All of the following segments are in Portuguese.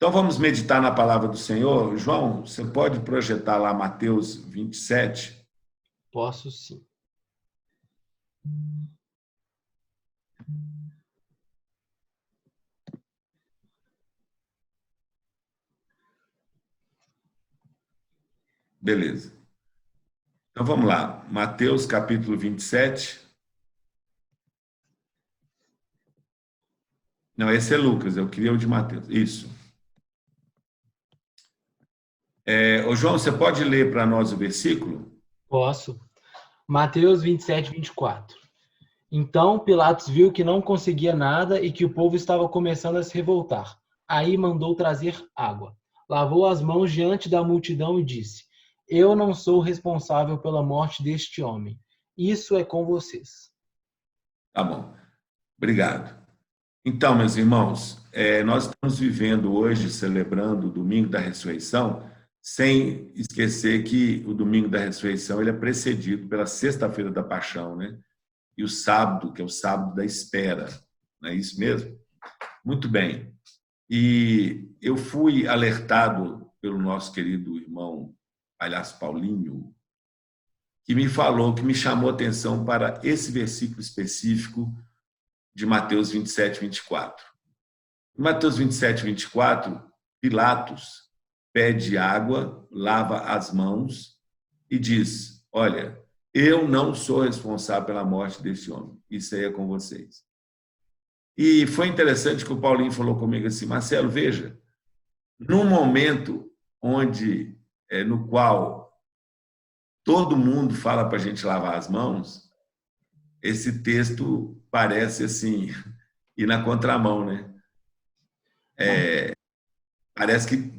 Então vamos meditar na palavra do Senhor. João, você pode projetar lá Mateus 27? Posso sim. Beleza. Então vamos lá. Mateus capítulo 27. Não, esse é Lucas, eu queria o de Mateus. Isso. Ô João, você pode ler para nós o versículo? Posso. Mateus 27, 24. Então Pilatos viu que não conseguia nada e que o povo estava começando a se revoltar. Aí mandou trazer água. Lavou as mãos diante da multidão e disse: Eu não sou responsável pela morte deste homem. Isso é com vocês. Tá bom. Obrigado. Então, meus irmãos, nós estamos vivendo hoje, celebrando o Domingo da Ressurreição, sem esquecer que o Domingo da Ressurreição ele é precedido pela Sexta-feira da Paixão, né? E o sábado, que é o sábado da espera. Não é isso mesmo? Muito bem. E eu fui alertado pelo nosso querido irmão Palhaço Paulinho, que me falou, que me chamou a atenção para esse versículo específico de Mateus 27, 24. Em Mateus 27, 24, Pilatos pede água, lava as mãos e diz: Olha, eu não sou responsável pela morte desse homem, isso aí é com vocês. E foi interessante que o Paulinho falou comigo assim: Marcelo, veja, num momento no qual todo mundo fala para a gente lavar as mãos, esse texto parece assim ir na contramão, né? Parece que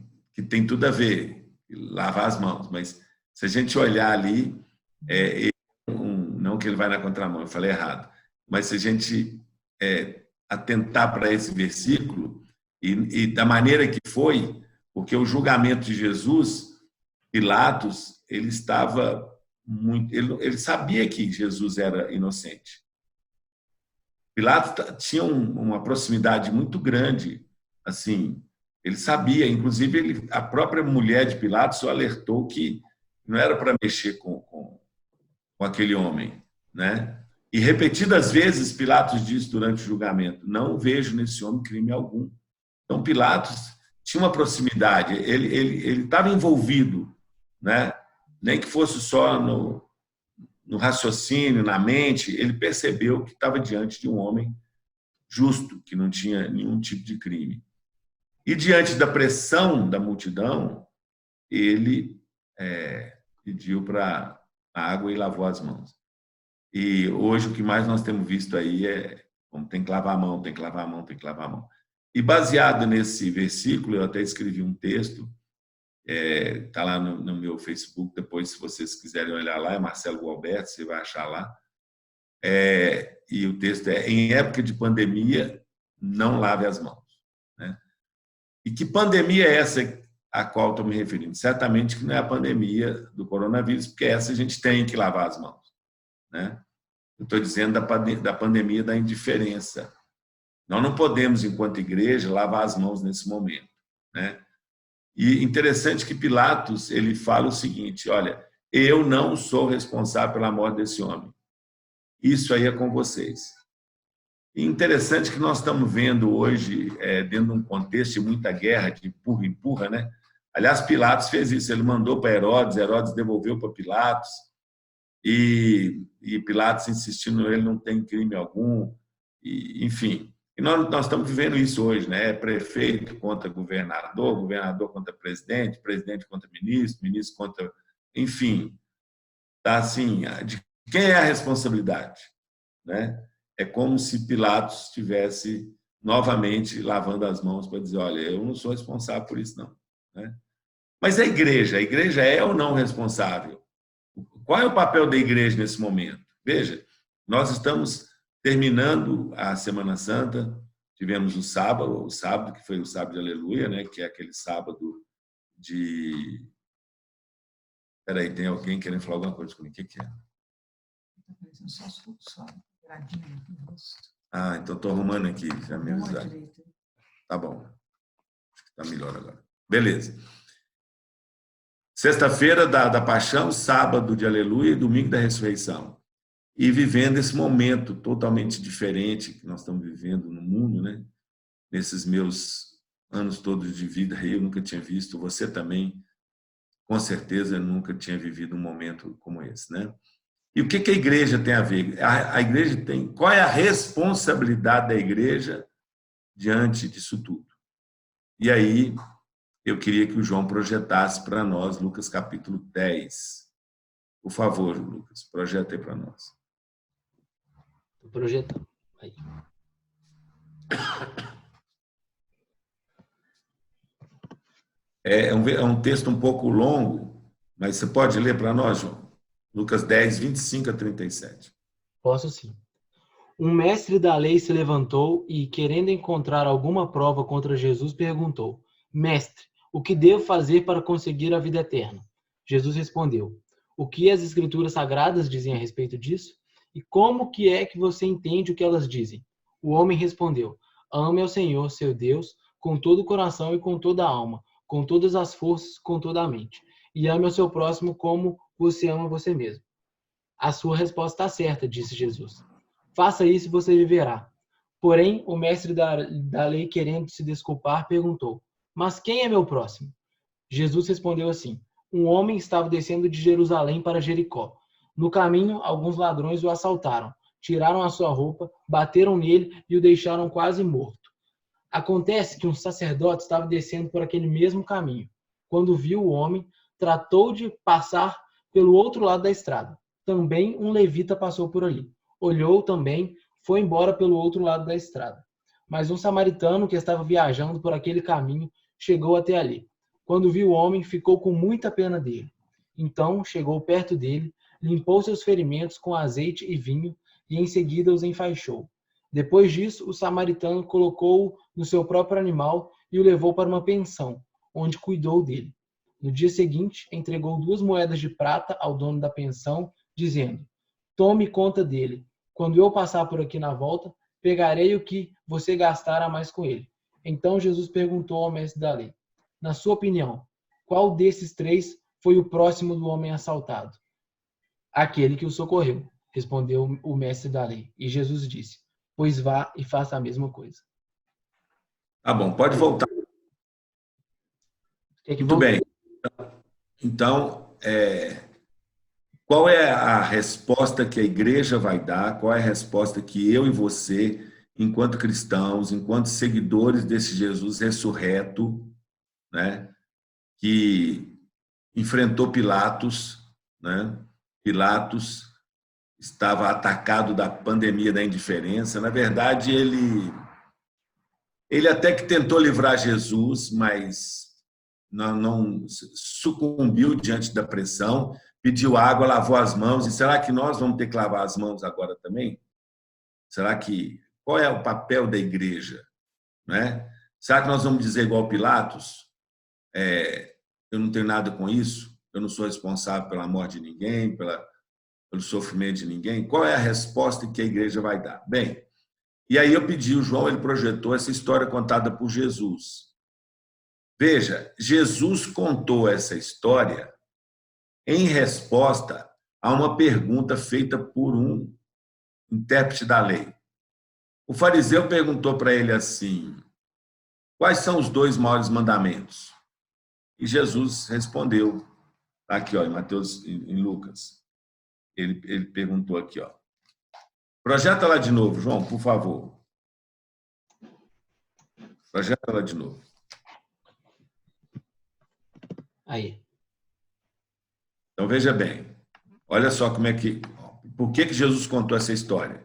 tem tudo a ver, lavar as mãos, mas se a gente olhar ali, não que ele vai na contramão, eu falei errado, mas se a gente atentar para esse versículo e da maneira que foi, porque o julgamento de Jesus, Pilatos, ele estava muito, ele sabia que Jesus era inocente. Pilatos tinha uma proximidade muito grande, assim, ele sabia, inclusive a própria mulher de Pilatos o alertou que não era para mexer com aquele homem, né? E repetidas vezes Pilatos disse durante o julgamento: não vejo nesse homem crime algum. Então Pilatos tinha uma proximidade, ele estava envolvido, né? Nem que fosse só no raciocínio, na mente, ele percebeu que estava diante de um homem justo, que não tinha nenhum tipo de crime. E diante da pressão da multidão, ele pediu para a água e lavou as mãos. E hoje o que mais nós temos visto aí como tem que lavar a mão, tem que lavar a mão, tem que lavar a mão. E baseado nesse versículo, eu até escrevi um texto, está lá no meu Facebook, depois se vocês quiserem olhar lá, é Marcelo Gualberto, você vai achar lá. E o texto é: em época de pandemia, não lave as mãos. Né? E que pandemia é essa a qual estou me referindo? Certamente que não é a pandemia do coronavírus, porque essa a gente tem que lavar as mãos. Né? Eu estou dizendo da pandemia da indiferença. Nós não podemos, enquanto igreja, lavar as mãos nesse momento. Né? E interessante que Pilatos ele fala o seguinte: olha, eu não sou responsável pela morte desse homem. Isso aí é com vocês. E interessante que nós estamos vendo hoje, dentro de um contexto de muita guerra, de empurra-empurra, né? Aliás, Pilatos fez isso, ele mandou para Herodes, Herodes devolveu para Pilatos, e Pilatos insistindo, ele não tem crime algum, enfim. E nós estamos vivendo isso hoje, né? Prefeito contra governador, governador contra presidente, presidente contra ministro, ministro contra... Enfim, tá assim, de quem é a responsabilidade? Né? É como se Pilatos estivesse novamente lavando as mãos para dizer: olha, eu não sou responsável por isso, não. Né? Mas a igreja é ou não responsável? Qual é o papel da igreja nesse momento? Veja, nós estamos terminando a Semana Santa, tivemos o sábado que foi o sábado de Aleluia, né? Que é aquele sábado de... Peraí, tem alguém querendo falar alguma coisa comigo? O que é? Ah, então estou arrumando aqui, já me avisaram. Tá bom. Está melhor agora. Beleza. Sexta-feira da Paixão, sábado de Aleluia e domingo da Ressurreição. E vivendo esse momento totalmente diferente que nós estamos vivendo no mundo, né? Nesses meus anos todos de vida, eu nunca tinha visto, você também, com certeza, nunca tinha vivido um momento como esse, né? E o que a igreja tem a ver? A igreja tem... Qual é a responsabilidade da igreja diante disso tudo? E aí, eu queria que o João projetasse para nós Lucas capítulo 10. Por favor, Lucas, projeta aí para nós. Estou projetando. Aí. É um texto um pouco longo, mas você pode ler para nós, João? Lucas 10, 25 a 37. Posso sim. Um mestre da lei se levantou e, querendo encontrar alguma prova contra Jesus, perguntou: Mestre, o que devo fazer para conseguir a vida eterna? Jesus respondeu: O que as Escrituras Sagradas dizem a respeito disso? E como que é que você entende o que elas dizem? O homem respondeu: Ame ao Senhor, seu Deus, com todo o coração e com toda a alma, com todas as forças, com toda a mente. E ame ao seu próximo como você ama você mesmo. A sua resposta está certa, disse Jesus. Faça isso e você viverá. Porém, o mestre da lei, querendo se desculpar, perguntou: Mas quem é meu próximo? Jesus respondeu assim: Um homem estava descendo de Jerusalém para Jericó. No caminho, alguns ladrões o assaltaram, tiraram a sua roupa, bateram nele e o deixaram quase morto. Acontece que um sacerdote estava descendo por aquele mesmo caminho. Quando viu o homem, tratou de passar pelo outro lado da estrada. Também um levita passou por ali. Olhou também, foi embora pelo outro lado da estrada. Mas um samaritano que estava viajando por aquele caminho chegou até ali. Quando viu o homem, ficou com muita pena dele. Então chegou perto dele, limpou seus ferimentos com azeite e vinho e em seguida os enfaixou. Depois disso, o samaritano colocou-o no seu próprio animal e o levou para uma pensão, onde cuidou dele. No dia seguinte, entregou 2 moedas de prata ao dono da pensão, dizendo: Tome conta dele. Quando eu passar por aqui na volta, pegarei o que você gastar a mais com ele. Então Jesus perguntou ao mestre da lei: Na sua opinião, qual desses 3 foi o próximo do homem assaltado? Aquele que o socorreu, respondeu o mestre da lei. E Jesus disse: Pois vá e faça a mesma coisa. Tá bom, pode voltar. Muito bem. Então, qual é a resposta que a igreja vai dar? Qual é a resposta que eu e você, enquanto cristãos, enquanto seguidores desse Jesus ressurreto, né, que enfrentou Pilatos, né? Pilatos estava atacado da pandemia da indiferença. Na verdade, ele até que tentou livrar Jesus, mas não sucumbiu diante da pressão, pediu água, lavou as mãos. E será que nós vamos ter que lavar as mãos agora também? Será que... Qual é o papel da igreja? Né? Será que nós vamos dizer igual Pilatos? Eu não tenho nada com isso, eu não sou responsável pela morte de ninguém, pelo sofrimento de ninguém. Qual é a resposta que a igreja vai dar? Bem, e aí eu pedi, o João, ele projetou essa história contada por Jesus. Veja, Jesus contou essa história em resposta a uma pergunta feita por um intérprete da lei. O fariseu perguntou para ele assim: quais são os 2 maiores mandamentos? E Jesus respondeu, aqui ó, em Mateus, em Lucas. Ele perguntou aqui, ó. Projeta lá de novo, João, por favor. Projeta lá de novo. Aí. Então, veja bem. Olha só como é que... Por que Jesus contou essa história?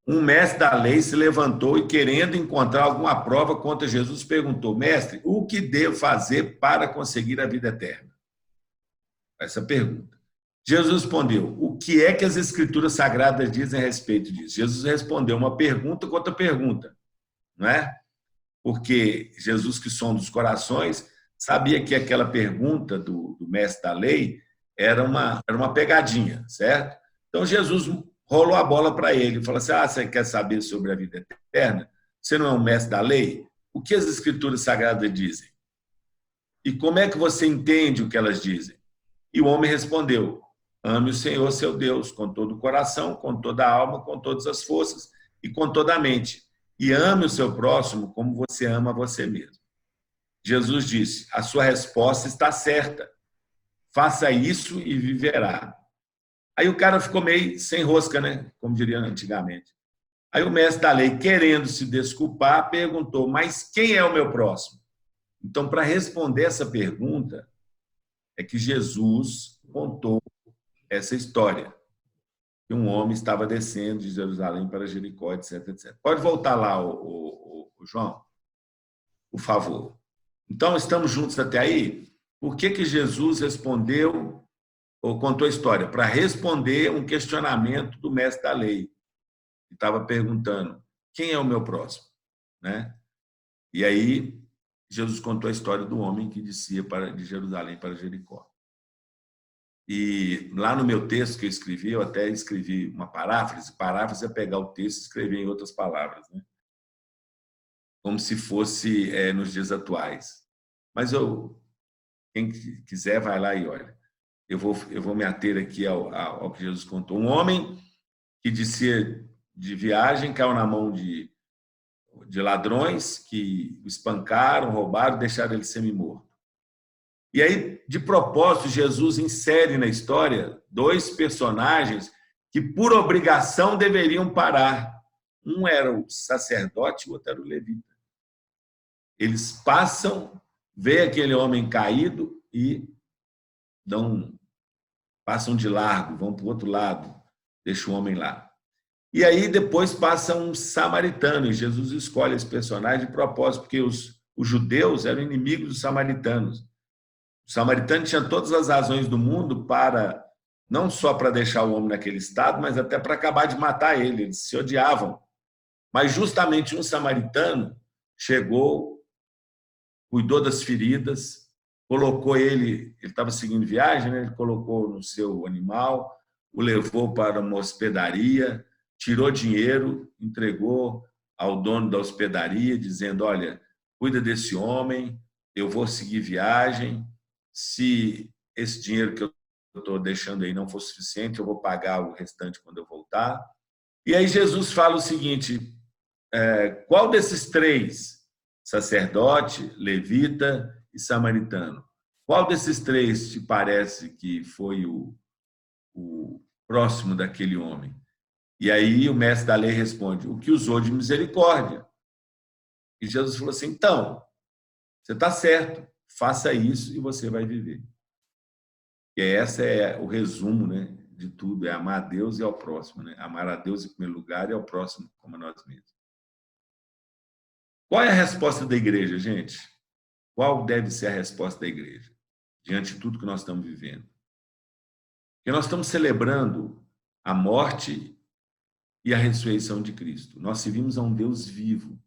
Um mestre da lei se levantou e, querendo encontrar alguma prova contra Jesus, perguntou: Mestre, o que devo fazer para conseguir a vida eterna? Essa pergunta. Jesus respondeu: o que é que as Escrituras Sagradas dizem a respeito disso? Jesus respondeu uma pergunta com outra pergunta, não é? Porque Jesus, que sonda os corações, sabia que aquela pergunta do mestre da lei era uma pegadinha, certo? Então, Jesus rolou a bola para ele e falou assim: você quer saber sobre a vida eterna? Você não é um mestre da lei? O que as Escrituras Sagradas dizem? E como é que você entende o que elas dizem? E o homem respondeu: ame o Senhor, seu Deus, com todo o coração, com toda a alma, com todas as forças e com toda a mente. E ame o seu próximo como você ama a você mesmo. Jesus disse: a sua resposta está certa. Faça isso e viverá. Aí o cara ficou meio sem rosca, né? Como diria antigamente. Aí o mestre da lei, querendo se desculpar, perguntou: mas quem é o meu próximo? Então, para responder essa pergunta, é que Jesus contou essa história. Que um homem estava descendo de Jerusalém para Jericó, etc, etc. Pode voltar lá, o João, por favor. Então, estamos juntos até aí? Por que Jesus respondeu ou contou a história? Para responder um questionamento do mestre da lei, que estava perguntando: quem é o meu próximo? Né? E aí, Jesus contou a história do homem que descia de Jerusalém para Jericó. E lá no meu texto que eu escrevi, eu até escrevi uma paráfrase. Paráfrase é pegar o texto e escrever em outras palavras, né? Como se fosse nos dias atuais. Mas quem quiser, vai lá e olha. Eu vou me ater aqui ao que Jesus contou. Um homem que descia de viagem caiu na mão de ladrões que o espancaram, roubaram, deixaram ele semi-morto. E aí, de propósito, Jesus insere na história dois personagens que, por obrigação, deveriam parar. Um era o sacerdote e o outro era o levita. Eles passam, vê aquele homem caído e passam de largo, vão para o outro lado, deixa o homem lá. E aí depois passa um samaritano, e Jesus escolhe esse personagem de propósito, porque os judeus eram inimigos dos samaritanos. O samaritano tinha todas as razões do mundo para, não só para deixar o homem naquele estado, mas até para acabar de matar ele, eles se odiavam. Mas justamente um samaritano chegou, cuidou das feridas, colocou ele estava seguindo viagem, né? Ele colocou no seu animal, o levou para uma hospedaria, tirou dinheiro, entregou ao dono da hospedaria, dizendo: olha, cuida desse homem, eu vou seguir viagem, se esse dinheiro que eu estou deixando aí não for suficiente, eu vou pagar o restante quando eu voltar. E aí Jesus fala o seguinte: qual desses três, sacerdote, levita e samaritano, qual desses três te parece que foi o próximo daquele homem? E aí o mestre da lei responde: o que usou de misericórdia. E Jesus falou assim: então, você está certo, faça isso e você vai viver. E esse é o resumo, né, de tudo, é amar a Deus e ao próximo, né? Amar a Deus em primeiro lugar e ao próximo como a nós mesmos. Qual é a resposta da igreja, gente? Qual deve ser a resposta da igreja diante de tudo que nós estamos vivendo? Porque nós estamos celebrando a morte e a ressurreição de Cristo. Nós servimos a um Deus vivo,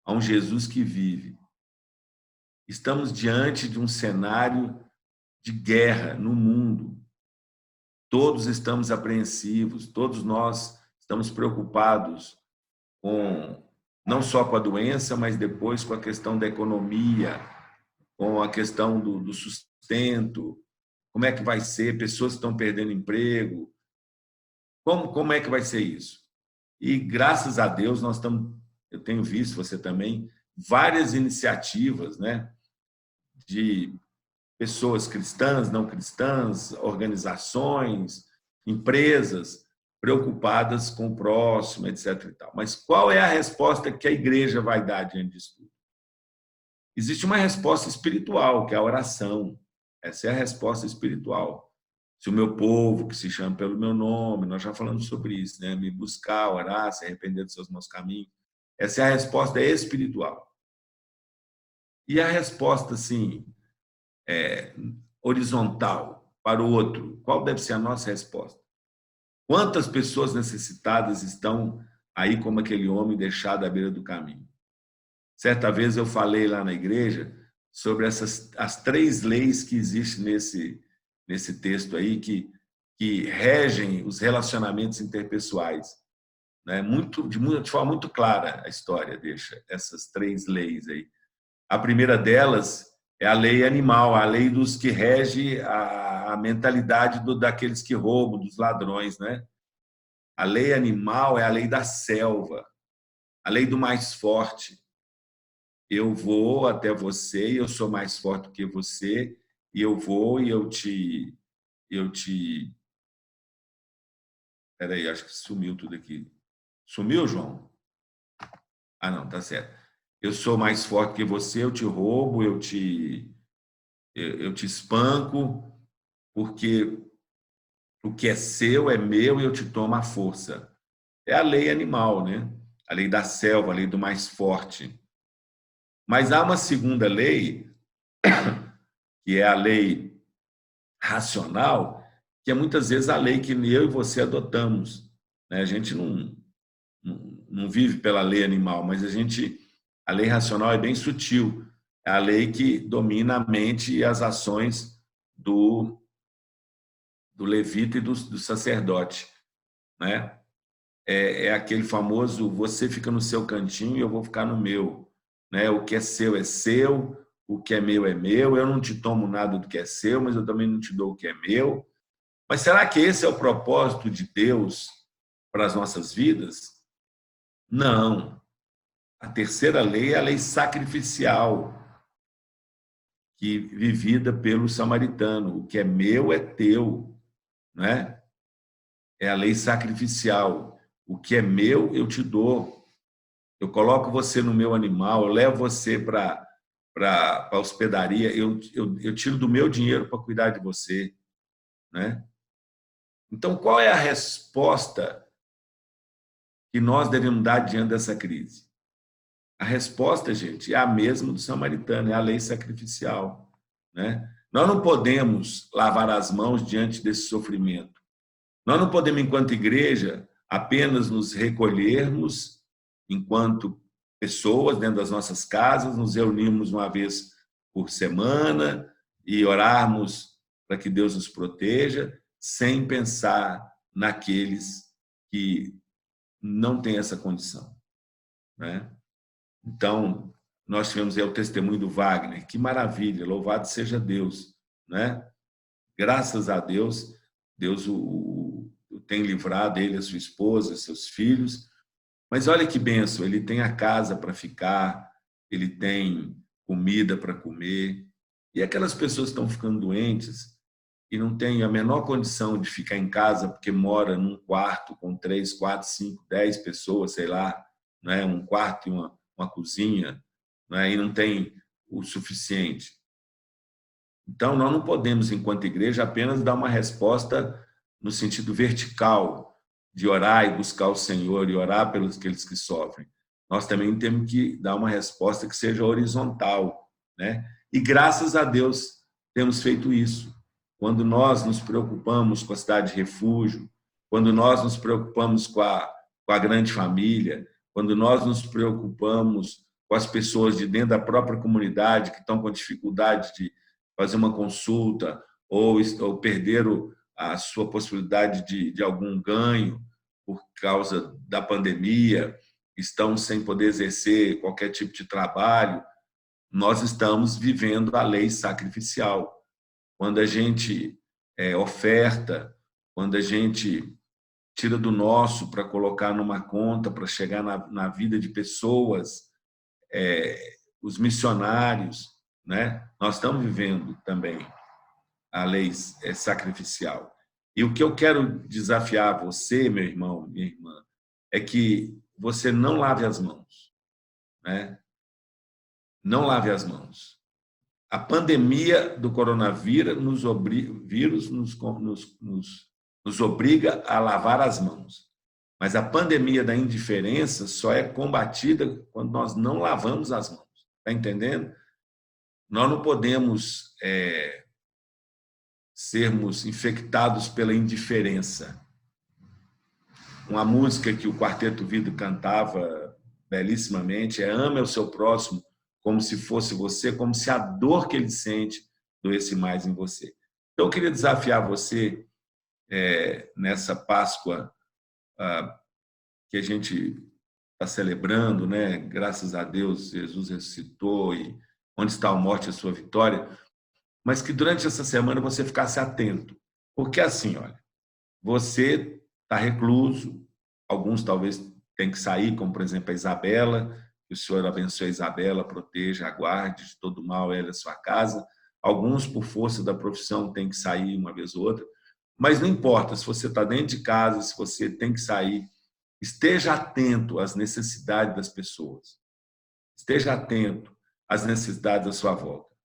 a um Jesus que vive. Estamos diante de um cenário de guerra no mundo. Todos estamos apreensivos, todos nós estamos preocupados não só com a doença, mas depois com a questão da economia, com a questão do sustento, como é que vai ser, pessoas que estão perdendo emprego, como é que vai ser isso? E graças a Deus eu tenho visto, você também, várias iniciativas, né, de pessoas cristãs, não cristãs, organizações, empresas preocupadas com o próximo, etc. E tal. Mas qual é a resposta que a igreja vai dar diante disso tudo? Existe uma resposta espiritual, que é a oração. Essa é a resposta espiritual. Se o meu povo, que se chama pelo meu nome, nós já falamos sobre isso, né? Me buscar, orar, se arrepender dos seus maus caminhos. Essa é a resposta espiritual. E a resposta, assim, horizontal para o outro, qual deve ser a nossa resposta? Quantas pessoas necessitadas estão aí como aquele homem deixado à beira do caminho? Certa vez eu falei lá na igreja sobre as 3 leis que existem nesse texto aí, que regem os relacionamentos interpessoais. Né? De forma muito clara a história deixa essas 3 leis aí. A primeira delas É a lei animal, a lei dos que rege a mentalidade daqueles que roubam, dos ladrões, né? A lei animal é a lei da selva, a lei do mais forte. Eu vou até você, eu sou mais forte que você, e eu vou e eu te. Peraí, acho que sumiu tudo aqui. Sumiu, João? Ah, não, tá certo. Eu sou mais forte que você, eu te roubo, eu te espanco, porque o que é seu é meu e eu te tomo à força. É a lei animal, né? A lei da selva, a lei do mais forte. Mas há uma segunda lei, que é a lei racional, que é muitas vezes a lei que eu e você adotamos, né? A gente não vive pela lei animal, mas a lei racional é bem sutil. É a lei que domina a mente e as ações do levita e do sacerdote, né? É aquele famoso: você fica no seu cantinho e eu vou ficar no meu, né? O que é seu, o que é meu é meu. Eu não te tomo nada do que é seu, mas eu também não te dou o que é meu. Mas será que esse é o propósito de Deus para as nossas vidas? Não. A terceira lei é a lei sacrificial, que vivida pelo samaritano. O que é meu é teu, né? É a lei sacrificial. O que é meu eu te dou. Eu coloco você no meu animal, eu levo você para a hospedaria, eu tiro do meu dinheiro para cuidar de você, né? Então, qual é a resposta que nós devemos dar diante dessa crise? A resposta, gente, é a mesma do samaritano, é a lei sacrificial, né? Nós não podemos lavar as mãos diante desse sofrimento. Nós não podemos, enquanto igreja, apenas nos recolhermos enquanto pessoas dentro das nossas casas, nos reunirmos uma vez por semana e orarmos para que Deus nos proteja, sem pensar naqueles que não têm essa condição, né? Então, nós tivemos aí o testemunho do Wagner. Que maravilha, louvado seja Deus, né? Graças a Deus, Deus o tem livrado, ele, a sua esposa, seus filhos. Mas olha que bênção, ele tem a casa para ficar, ele tem comida para comer. E aquelas pessoas que estão ficando doentes e não têm a menor condição de ficar em casa porque mora num quarto com 3, 4, 5, 10 pessoas, sei lá, né? Um quarto e uma cozinha, né? E não tem o suficiente. Então, nós não podemos, enquanto igreja, apenas dar uma resposta no sentido vertical, de orar e buscar o Senhor e orar pelos aqueles que sofrem. Nós também temos que dar uma resposta que seja horizontal, né? E graças a Deus temos feito isso. Quando nós nos preocupamos com a cidade de refúgio, quando nós nos preocupamos com a grande família, quando nós nos preocupamos com as pessoas de dentro da própria comunidade que estão com dificuldade de fazer uma consulta ou perderam a sua possibilidade de algum ganho por causa da pandemia, estão sem poder exercer qualquer tipo de trabalho, nós estamos vivendo a lei sacrificial. Quando a gente oferta, quando a gente tira do nosso para colocar numa conta, para chegar na vida de pessoas, os missionários, né? Nós estamos vivendo também a lei sacrificial. E o que eu quero desafiar você, meu irmão, minha irmã, é que você não lave as mãos, né? Não lave as mãos. A pandemia do coronavírus nos obriga a lavar as mãos. Mas a pandemia da indiferença só é combatida quando nós não lavamos as mãos. Está entendendo? Nós não podemos sermos infectados pela indiferença. Uma música que o Quarteto Vidro cantava belíssimamente é: ame o seu próximo como se fosse você, como se a dor que ele sente doesse mais em você. Então, eu queria desafiar você nessa Páscoa que a gente está celebrando, né? Graças a Deus, Jesus ressuscitou onde está a morte e a sua vitória, mas que durante essa semana você ficasse atento. Porque assim, olha, você está recluso, alguns talvez tenham que sair, como por exemplo a Isabela, que o Senhor abençoe a Isabela, proteja, aguarde de todo mal ela e a sua casa. Alguns, por força da profissão, têm que sair uma vez ou outra, mas não importa se você está dentro de casa, se você tem que sair, esteja atento às necessidades das pessoas. Esteja atento às necessidades da sua volta.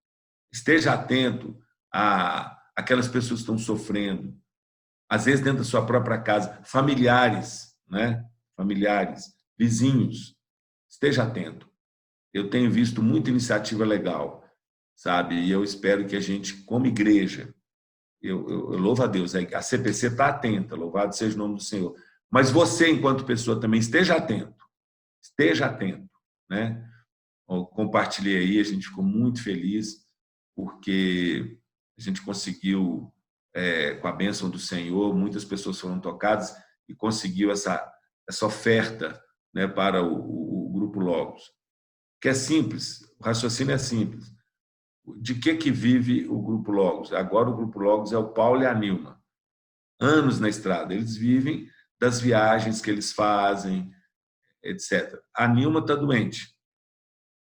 Esteja atento àquelas pessoas que estão sofrendo, às vezes dentro da sua própria casa, familiares, né? Familiares, vizinhos. Esteja atento. Eu tenho visto muita iniciativa legal, sabe? E eu espero que a gente, como igreja, eu louvo a Deus, a CPC está atenta, louvado seja o nome do Senhor. Mas você, enquanto pessoa, também esteja atento, né? Eu compartilhei aí, a gente ficou muito feliz, porque a gente conseguiu, com a bênção do Senhor, muitas pessoas foram tocadas e conseguiu essa oferta, né, para o Grupo Logos. Que é simples, o raciocínio é simples. De que vive o Grupo Logos? Agora o Grupo Logos é o Paulo e a Nilma. Anos na estrada, eles vivem das viagens que eles fazem, etc. A Nilma está doente,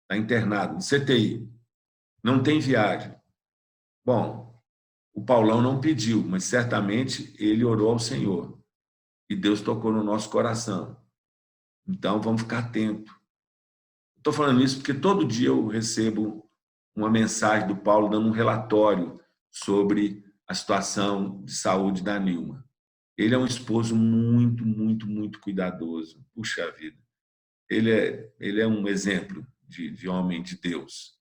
está internada, no CTI, não tem viagem. Bom, o Paulão não pediu, mas certamente ele orou ao Senhor e Deus tocou no nosso coração. Então, vamos ficar atentos. Estou falando isso porque todo dia eu recebo uma mensagem do Paulo dando um relatório sobre a situação de saúde da Nilma. Ele é um esposo muito, muito, muito cuidadoso. Puxa vida. Ele é um exemplo de homem de Deus.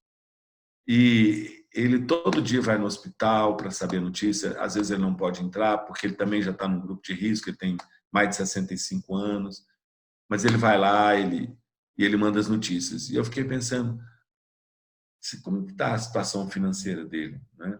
E ele todo dia vai no hospital para saber notícia. Às vezes ele não pode entrar, porque ele também já está num grupo de risco, ele tem mais de 65 anos. Mas ele vai lá e ele manda as notícias. E eu fiquei pensando, como está a situação financeira dele, né?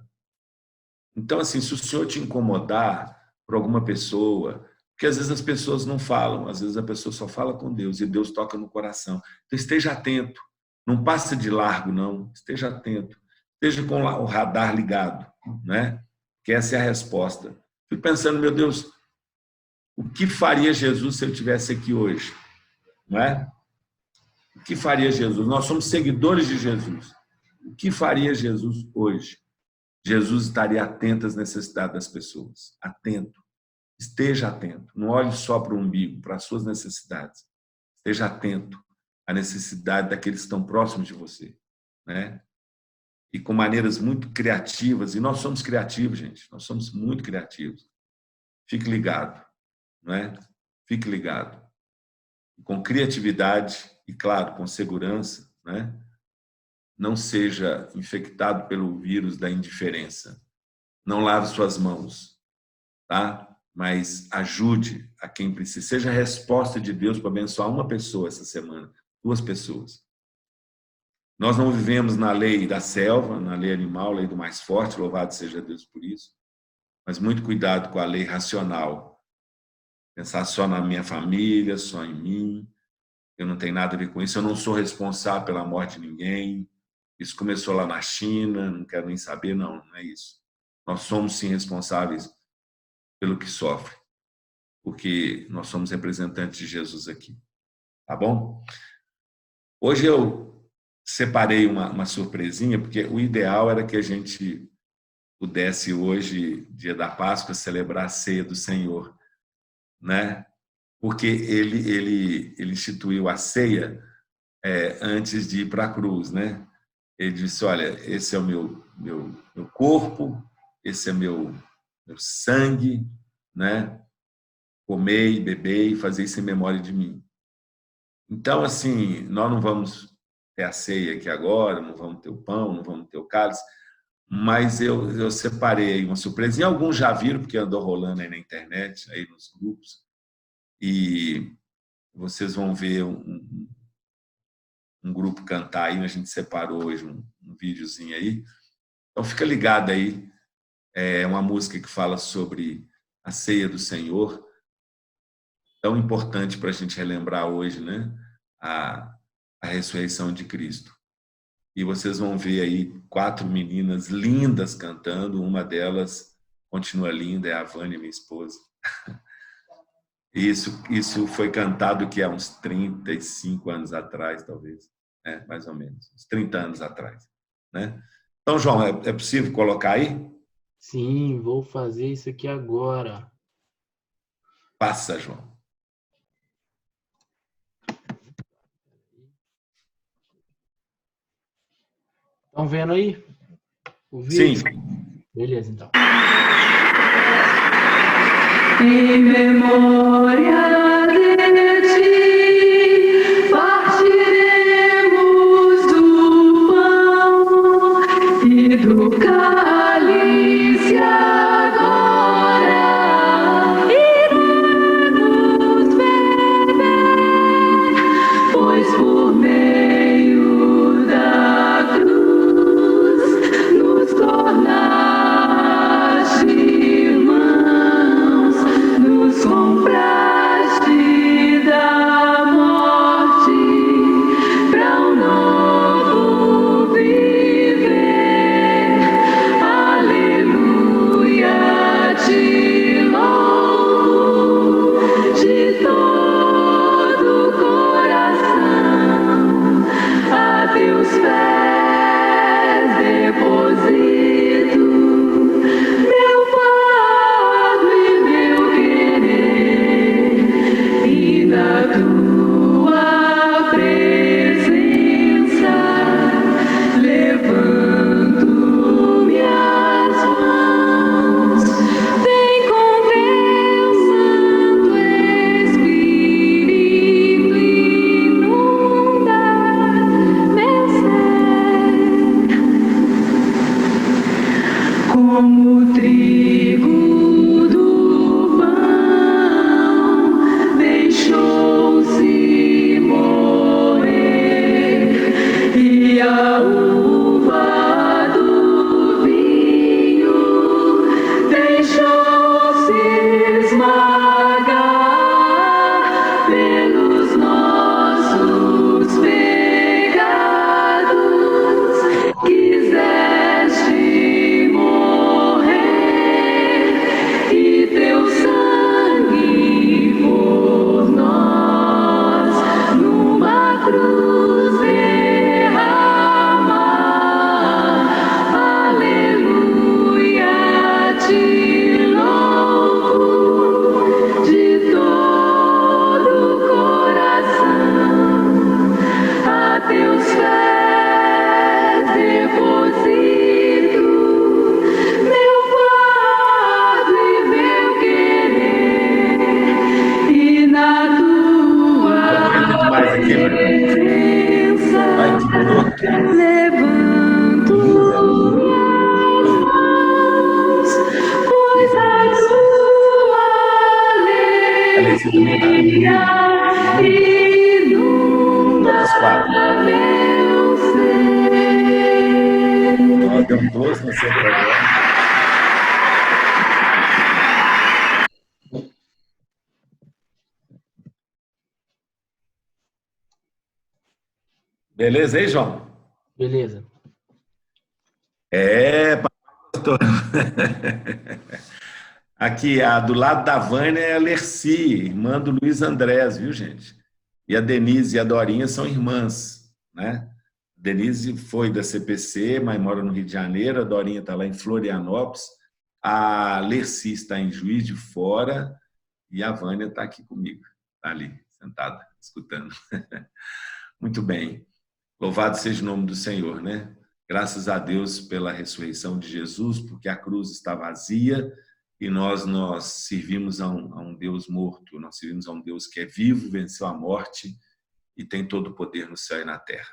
Então, assim, se o senhor te incomodar por alguma pessoa, porque às vezes as pessoas não falam, às vezes a pessoa só fala com Deus e Deus toca no coração. Então, esteja atento. Não passe de largo, não. Esteja atento. Esteja com o radar ligado, né? Que essa é a resposta. Fico pensando, meu Deus, o que faria Jesus se ele estivesse aqui hoje? Não é? O que faria Jesus? Nós somos seguidores de Jesus. O que faria Jesus hoje? Jesus estaria atento às necessidades das pessoas. Atento. Esteja atento. Não olhe só para o umbigo, para as suas necessidades. Esteja atento à necessidade daqueles que estão próximos de você, né? E com maneiras muito criativas. E nós somos criativos, gente. Nós somos muito criativos. Fique ligado, não é? Fique ligado. Com criatividade e, claro, com segurança, né? Não seja infectado pelo vírus da indiferença. Não lave suas mãos, tá? Mas ajude a quem precisa. Seja a resposta de Deus para abençoar uma pessoa essa semana, 2 pessoas. Nós não vivemos na lei da selva, na lei animal, lei do mais forte, louvado seja Deus por isso. Mas muito cuidado com a lei racional. Pensar só na minha família, só em mim. Eu não tenho nada a ver com isso. Eu não sou responsável pela morte de ninguém. Isso começou lá na China, não quero nem saber, não é isso. Nós somos, sim, responsáveis pelo que sofre, porque nós somos representantes de Jesus aqui, tá bom? Hoje eu separei uma surpresinha, porque o ideal era que a gente pudesse hoje, dia da Páscoa, celebrar a ceia do Senhor, né? Porque ele instituiu a ceia antes de ir para a cruz, né? Ele disse, olha, esse é o meu corpo, esse é meu sangue, né? Comei, bebei, fazer isso em memória de mim. Então, assim, nós não vamos ter a ceia aqui agora, não vamos ter o pão, não vamos ter o cálice, mas eu separei uma surpresa. E alguns já viram, porque andou rolando aí na internet, aí nos grupos, e vocês vão ver um grupo cantar aí, a gente separou hoje um videozinho aí. Então, fica ligado aí, é uma música que fala sobre a ceia do Senhor, tão importante para a gente relembrar hoje, né? A ressurreição de Cristo. e vocês vão ver aí 4 meninas lindas cantando. Uma delas continua linda, é a Vânia, minha esposa. Isso foi cantado que há uns 35 anos atrás, talvez, mais ou menos, uns 30 anos atrás, né? Então, João, é possível colocar aí? Sim, vou fazer isso aqui agora. Passa, João. Estão vendo aí o Sim. vídeo? Beleza, então. Em memória de ti, partiremos do pão e do cálice agora. Iremos beber, pois por meio da cruz nos tornaste irmãos, nos compraste da morte pra um novo viver. Aleluia, te louvo de todo o coração, a teus pés deposito meu fardo e meu querer, e na tua presença levanto minhas mãos. Vem com teu Santo Espírito inundar meu ser, como o trigo do pão deixou-se moer, e a uva do vinho deixou-se esmagar pelos nossos pecados. Quiseste morrer e teu sangue por nós numa cruz derramar. Aleluia, te louvo de todo o coração, a teus pés deposito meu fardo e meu querer, e na tua Mais aqui, presença vai que broto. levanto minhas mãos, pois a tua alegria inunda meu ser. Ó, deu um close no seu programa. Beleza aí, João? Beleza. Pastor. Aqui, do lado da Vânia é a Lerci, irmã do Luiz Andrés, viu, gente? E a Denise e a Dorinha são irmãs, né? Denise foi da CPC, mas mora no Rio de Janeiro. A Dorinha está lá em Florianópolis. A Lerci está em Juiz de Fora. E a Vânia está aqui comigo, está ali, sentada, escutando. Muito bem. Louvado seja o nome do Senhor, né? Graças a Deus pela ressurreição de Jesus, porque a cruz está vazia e nós servimos a um Deus morto, nós servimos a um Deus que é vivo, venceu a morte e tem todo o poder no céu e na terra.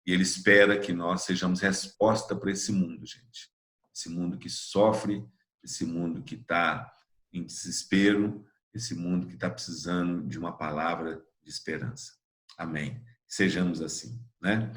E Ele espera que nós sejamos resposta para esse mundo, gente. Esse mundo que sofre, esse mundo que está em desespero, esse mundo que está precisando de uma palavra de esperança. Amém. Sejamos assim, né?